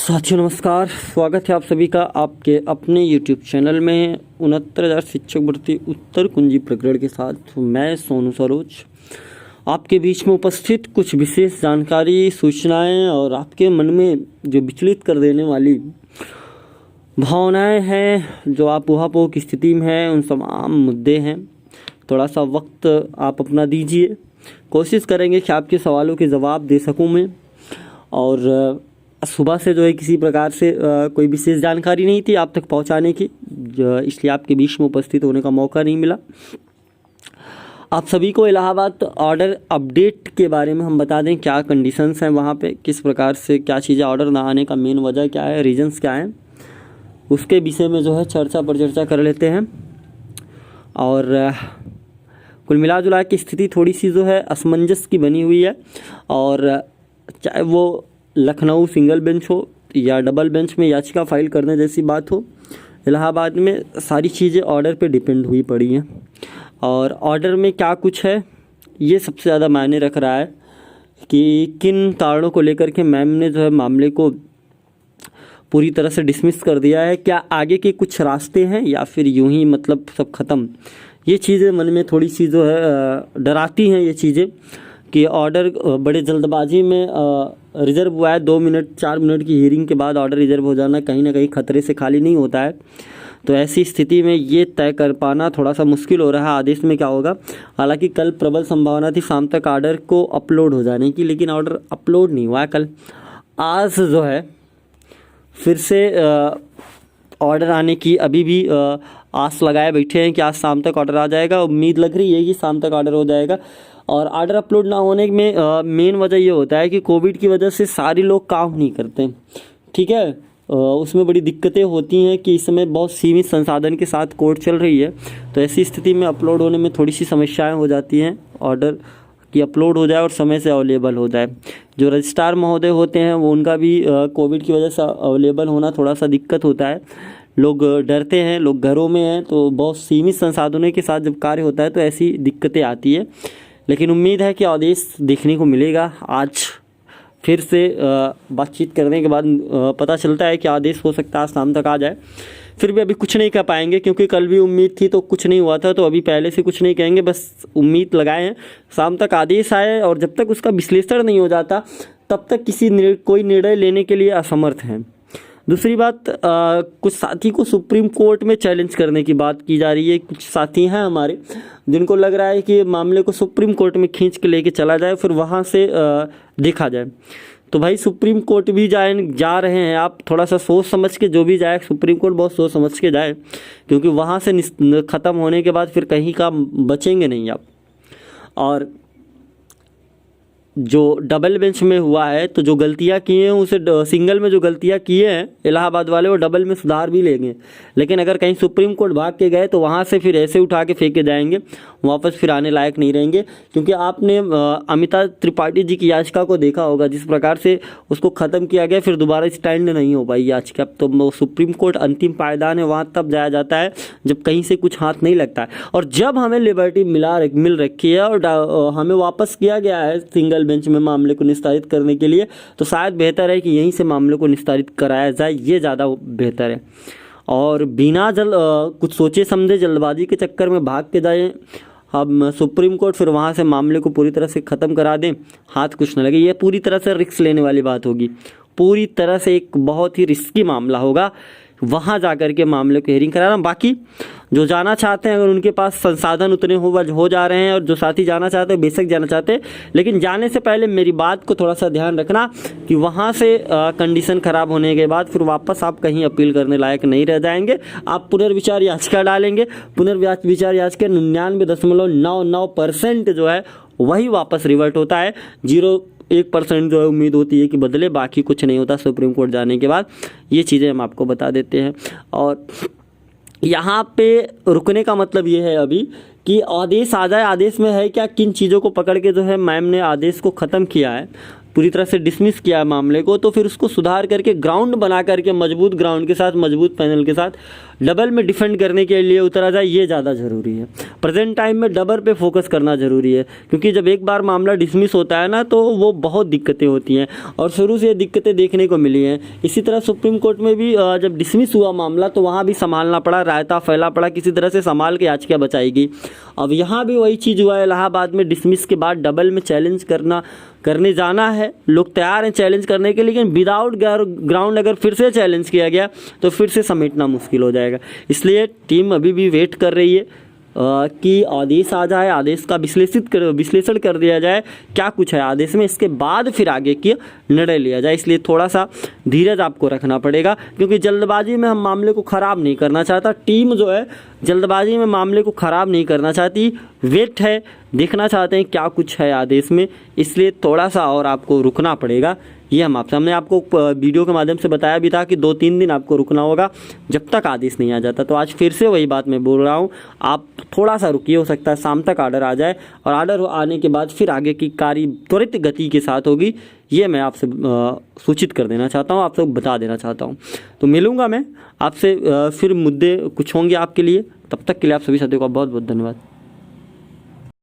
साथियों नमस्कार, स्वागत है आप सभी का आपके अपने YouTube चैनल में 69,000 शिक्षक भर्ती उत्तर कुंजी प्रकरण के साथ मैं सोनू सरोज आपके बीच में उपस्थित कुछ विशेष जानकारी, सूचनाएं और आपके मन में जो विचलित कर देने वाली भावनाएं हैं, जो आप ऊहापोह की स्थिति में हैं, उन तमाम मुद्दे हैं। थोड़ा सा वक्त आप अपना दीजिए, कोशिश करेंगे कि आपके सवालों के जवाब दे सकूं मैं। और सुबह से जो है किसी प्रकार से कोई विशेष जानकारी नहीं थी आप तक पहुंचाने की, इसलिए आपके बीच में उपस्थित होने का मौका नहीं मिला। आप सभी को इलाहाबाद ऑर्डर अपडेट के बारे में हम बता दें, क्या कंडीशंस हैं वहाँ पे, किस प्रकार से क्या चीज़ें ऑर्डर ना आने का मेन वजह क्या है, रीजंस क्या हैं, उसके विषय में जो है चर्चा कर लेते हैं। और कुल मिला जुला की स्थिति थोड़ी सी जो है असमंजस की बनी हुई है। और चाहे वो लखनऊ सिंगल बेंच हो या डबल बेंच में याचिका फाइल करने जैसी बात हो, इलाहाबाद में सारी चीज़ें ऑर्डर पे डिपेंड हुई पड़ी हैं। और ऑर्डर में क्या कुछ है ये सबसे ज़्यादा मायने रख रहा है कि किन कारणों को लेकर के मैम ने जो है मामले को पूरी तरह से डिसमिस कर दिया है। क्या आगे के कुछ रास्ते हैं या फिर यूं ही मतलब सब ख़त्म। ये चीज़ें मन में थोड़ी सी जो है डराती हैं ये चीज़ें कि ऑर्डर बड़े जल्दबाजी में रिज़र्व हुआ है। 2 मिनट 4 मिनट की हियरिंग के बाद ऑर्डर रिज़र्व हो जाना कहीं ना कहीं खतरे से खाली नहीं होता है। तो ऐसी स्थिति में ये तय कर पाना थोड़ा सा मुश्किल हो रहा है आदेश में क्या होगा। हालांकि कल प्रबल संभावना थी शाम तक ऑर्डर को अपलोड हो जाने की, लेकिन ऑर्डर अपलोड नहीं हुआ है कल। आज जो है फिर से ऑर्डर आने की अभी भी आस लगाए बैठे हैं कि आज शाम तक ऑर्डर आ जाएगा। उम्मीद लग रही है कि शाम तक ऑर्डर हो जाएगा। और ऑर्डर अपलोड ना होने में मेन वजह ये होता है कि कोविड की वजह से सारे लोग काम नहीं करते, ठीक है। उसमें बड़ी दिक्कतें होती हैं कि इस समय बहुत सीमित संसाधन के साथ कोर्ट चल रही है, तो ऐसी स्थिति में अपलोड होने में थोड़ी सी समस्याएं हो जाती हैं। ऑर्डर की अपलोड हो जाए और समय से अवेलेबल हो जाए। जो रजिस्ट्रार महोदय होते हैं वो उनका भी कोविड की वजह से अवेलेबल होना थोड़ा सा दिक्कत होता है। लोग डरते हैं, लोग घरों में हैं, तो बहुत सीमित संसाधनों के साथ जब कार्य होता है तो ऐसी दिक्कतें आती है। लेकिन उम्मीद है कि आदेश देखने को मिलेगा। आज फिर से बातचीत करने के बाद पता चलता है कि आदेश हो सकता है शाम तक आ जाए। फिर भी अभी कुछ नहीं कह पाएंगे क्योंकि कल भी उम्मीद थी तो कुछ नहीं हुआ था, तो अभी पहले से कुछ नहीं कहेंगे, बस उम्मीद लगाए हैं शाम तक आदेश आए। और जब तक उसका विश्लेषण नहीं हो जाता तब तक कोई निर्णय लेने के लिए असमर्थ हैं। दूसरी बात, कुछ साथी को सुप्रीम कोर्ट में चैलेंज करने की बात की जा रही है। कुछ साथी हैं हमारे जिनको लग रहा है कि मामले को सुप्रीम कोर्ट में खींच के लेके चला जाए, फिर वहाँ से देखा जाए। तो भाई सुप्रीम कोर्ट भी जा रहे हैं आप, थोड़ा सा सोच समझ के जो भी जाए, सुप्रीम कोर्ट बहुत सोच समझ के जाए, क्योंकि वहाँ से ख़त्म होने के बाद फिर कहीं का बचेंगे नहीं आप। और जो डबल बेंच में हुआ है तो जो गलतियां की हैं उसे सिंगल में जो गलतियां किए हैं इलाहाबाद वाले वो डबल में सुधार भी लेंगे। लेकिन अगर कहीं सुप्रीम कोर्ट भाग के गए तो वहां से फिर ऐसे उठा के फेंके जाएंगे, वापस फिर आने लायक नहीं रहेंगे। क्योंकि आपने अमिता त्रिपाठी जी की याचिका को देखा होगा, जिस प्रकार से उसको ख़त्म किया गया, फिर दोबारा स्टैंड नहीं हो पाई याचिका। तो सुप्रीम कोर्ट अंतिम पायदान है, वहाँ तब जाया जाता है जब कहीं से कुछ हाथ नहीं लगता है। और जब हमें लिबर्टी मिल रखी है और हमें वापस किया गया है सिंगल बेंच में मामले को निस्तारित करने के लिए, तो शायद बेहतर है कि यहीं से मामले को निस्तारित कराया जाए, ये ज़्यादा बेहतर है। और बिना कुछ सोचे समझे जल्दबाजी के चक्कर में भाग के जाएं हम सुप्रीम कोर्ट, फिर वहाँ से मामले को पूरी तरह से ख़त्म करा दें, हाथ कुछ न लगे, ये पूरी तरह से रिस्क लेने वाली बात होगी। पूरी तरह से एक बहुत ही रिस्की मामला होगा वहाँ जाकर के मामले को हियरिंग कराना। बाकी जो जाना चाहते हैं, अगर उनके पास संसाधन उतने हो जा रहे हैं, और जो साथी जाना चाहते हैं बेशक जाना चाहते हैं, लेकिन जाने से पहले मेरी बात को थोड़ा सा ध्यान रखना कि वहाँ से कंडीशन ख़राब होने के बाद फिर वापस आप कहीं अपील करने लायक नहीं रह जाएंगे। आप पुनर्विचार याचिका डालेंगे, पुनर्विचार याचिका 99.99% जो है वही वापस रिवर्ट होता है। 0.1% जो है उम्मीद होती है कि बदले, बाकी कुछ नहीं होता सुप्रीम कोर्ट जाने के बाद। ये चीज़ें हम आपको बता देते हैं। और यहाँ पे रुकने का मतलब ये है अभी कि आदेश आ जाए। आदेश में है क्या, किन चीज़ों को पकड़ के जो है मैम ने आदेश को ख़त्म किया है, पूरी तरह से डिसमिस किया मामले को, तो फिर उसको सुधार करके ग्राउंड बना करके मजबूत ग्राउंड के साथ, मजबूत पैनल के साथ डबल में डिफेंड करने के लिए उतरा जाए, ये ज़्यादा ज़रूरी है। प्रेजेंट टाइम में डबल पे फोकस करना ज़रूरी है, क्योंकि जब एक बार मामला डिसमिस होता है ना तो वो बहुत दिक्कतें होती हैं, और शुरू से ये दिक्कतें देखने को मिली हैं। इसी तरह सुप्रीम कोर्ट में भी जब डिसमिस हुआ मामला तो वहाँ भी संभालना पड़ा, रायता फैला पड़ा, किसी तरह से संभाल के याचिका बचाएगी। अब यहाँ भी वही चीज़ हुआ है, इलाहाबाद में डिसमिस के बाद डबल में चैलेंज करने जाना है, लोग तैयार हैं चैलेंज करने के, लेकिन विदाउट ग्राउंड अगर फिर से चैलेंज किया गया तो फिर से समेटना मुश्किल हो जाएगा। इसलिए टीम अभी भी वेट कर रही है कि आदेश आ जाए, आदेश का विश्लेषण कर दिया जाए क्या कुछ है आदेश में, इसके बाद फिर आगे की निर्णय लिया जाए। इसलिए थोड़ा सा धीरज आपको रखना पड़ेगा, क्योंकि जल्दबाजी में हम मामले को ख़राब नहीं करना चाहता, टीम जो है जल्दबाजी में मामले को ख़राब नहीं करना चाहती, वेट है, देखना चाहते हैं क्या कुछ है आदेश में, इसलिए थोड़ा सा और आपको रुकना पड़ेगा। ये हमने आपको वीडियो के माध्यम से बताया भी था कि 2-3 दिन आपको रुकना होगा जब तक आदेश नहीं आ जाता। तो आज फिर से वही बात मैं बोल रहा हूँ, आप थोड़ा सा रुकिए, हो सकता है शाम तक आर्डर आ जाए, और आर्डर आने के बाद फिर आगे की कार्य त्वरित गति के साथ होगी। ये मैं आपसे सूचित कर देना चाहता हूँ, आपसे बता देना चाहता हूँ। तो मिलूँगा मैं आपसे, फिर मुद्दे कुछ होंगे आपके लिए, तब तक के लिए आप सभी साथियों का बहुत बहुत धन्यवाद।